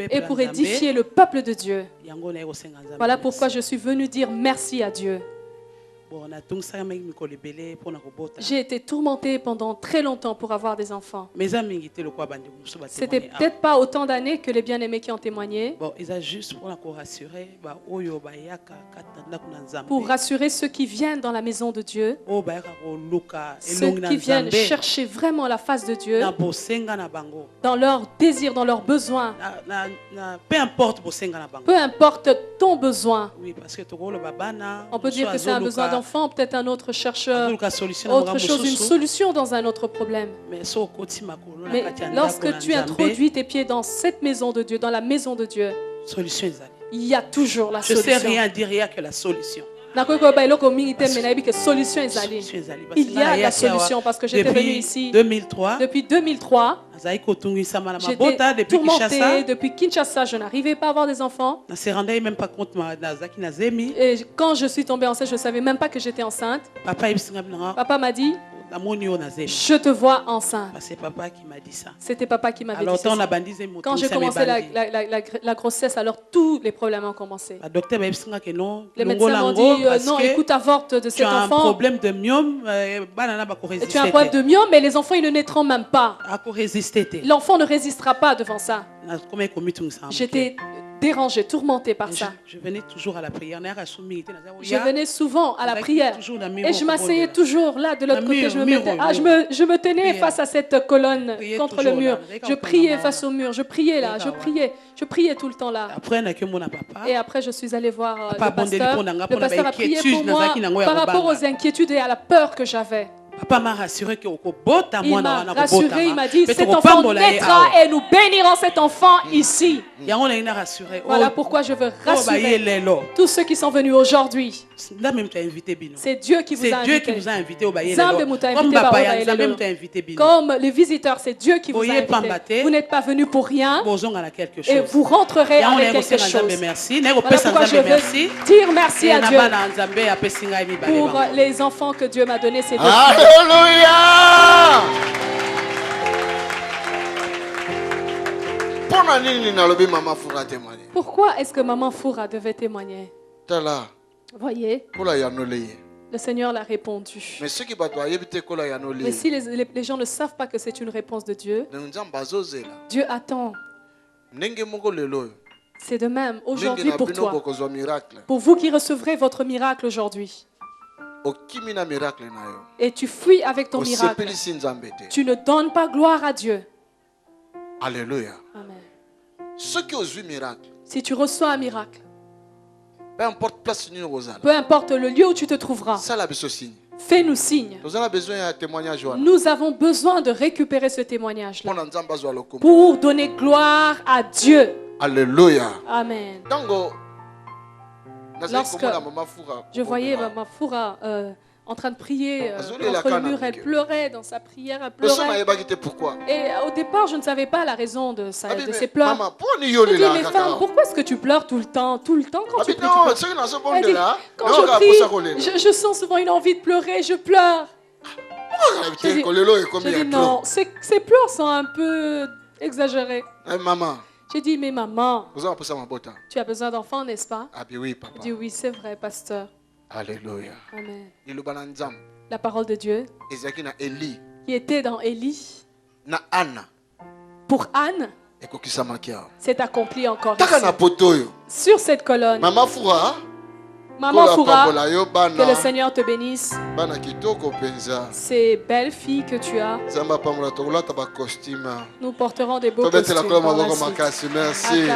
et pour édifier le peuple de Dieu. Voilà pourquoi je suis venu dire merci à Dieu. J'ai été tourmentée pendant très longtemps pour avoir des enfants. C'était peut-être pas autant d'années que les bien-aimés qui ont témoigné. Pour rassurer ceux qui viennent dans la maison de Dieu, ceux qui viennent chercher vraiment la face de Dieu, dans leurs désirs, dans leurs besoins. Peu importe ton besoin. On peut dire que c'est un besoin d'enfant, peut-être un autre cherche autre chose, une solution dans un autre problème. Mais lorsque tu introduis tes pieds dans cette maison de Dieu, dans la maison de Dieu, il y a toujours la solution. Je ne sais rien dire, il n'y a que la solution. Il y a la solution parce que j'étais venue ici depuis 2003. J'étais tourmentée depuis Kinshasa, je n'arrivais pas à avoir des enfants. Et quand je suis tombée enceinte, je ne savais même pas que j'étais enceinte. Papa m'a dit, je te vois enceinte. C'est papa qui m'a dit ça. C'était papa qui m'avait dit ça. Quand j'ai commencé la grossesse, alors tous les problèmes ont commencé. Les médecins m'ont dit non, écoute, avorte de cet enfant. Tu as un problème de myome, tu as un problème de myome, mais les enfants ils ne naîtront même pas. L'enfant ne résistera pas devant ça. J'étais dérangée, tourmentée par ça. Je venais toujours à la prière. Je venais souvent à la prière. Et je m'asseyais toujours là de l'autre côté. Je me tenais face à cette colonne contre le mur. Je priais face au mur. Je priais là. Je priais tout le temps là. Et après, je suis allée voir le pasteur. Le pasteur a prié pour moi par rapport aux inquiétudes et à la peur que j'avais. Papa m'a rassuré que il m'a rassuré, il m'a dit cet enfant naîtra et nous bénirons cet enfant ici. Voilà pourquoi je veux rassurer tous ceux qui sont venus aujourd'hui. C'est Dieu qui vous a invité. Comme les visiteurs, c'est Dieu qui vous a invité. Vous n'êtes pas venus pour rien et vous rentrerez avec quelque chose. Voilà pourquoi je veux dire merci à Dieu pour les enfants que Dieu m'a donnés. Alléluia! Pourquoi est-ce que Maman Foura devait témoigner? Voyez, le Seigneur l'a répondu. Mais si les gens ne savent pas que c'est une réponse de Dieu, Dieu attend. C'est de même aujourd'hui pour toi. Pour vous qui recevrez votre miracle aujourd'hui. Et tu fuis avec ton miracle. Tu ne donnes pas gloire à Dieu. Alléluia. Amen. Si tu reçois un miracle, peu importe le lieu où tu te trouveras, fais-nous signe. Nous avons besoin de récupérer ce témoignage-là pour donner gloire à Dieu. Alléluia. Amen. Lorsque je voyais Maman Foura en train de prier contre le mur, elle pleurait dans sa prière, elle pleurait. Et au départ, je ne savais pas la raison de ses pleurs. Je dis, mais femme, pourquoi est-ce que tu pleures tout le temps quand tu pries? Elle dit, quand je prie, je sens souvent une envie de pleurer, je pleure. Je dis non, ces pleurs sont un peu exagérées. J'ai dit, mais maman, tu as besoin d'enfants, n'est-ce pas? Oui, papa. Je dis, oui, c'est vrai, pasteur. Alléluia. Amen. La parole de Dieu qui était dans Élie pour Anne s'est accompli encore ici. Sur cette colonne. Maman Foura, que le Seigneur te bénisse. Ces belles filles que tu as, nous porterons des beaux costumes par la suite. Merci.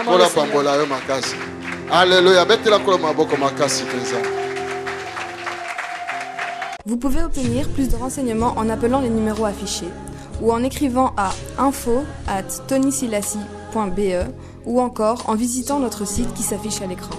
Alléluia. Vous pouvez obtenir plus de renseignements en appelant les numéros affichés ou en écrivant à info@tonysilassi.be ou encore en visitant notre site qui s'affiche à l'écran.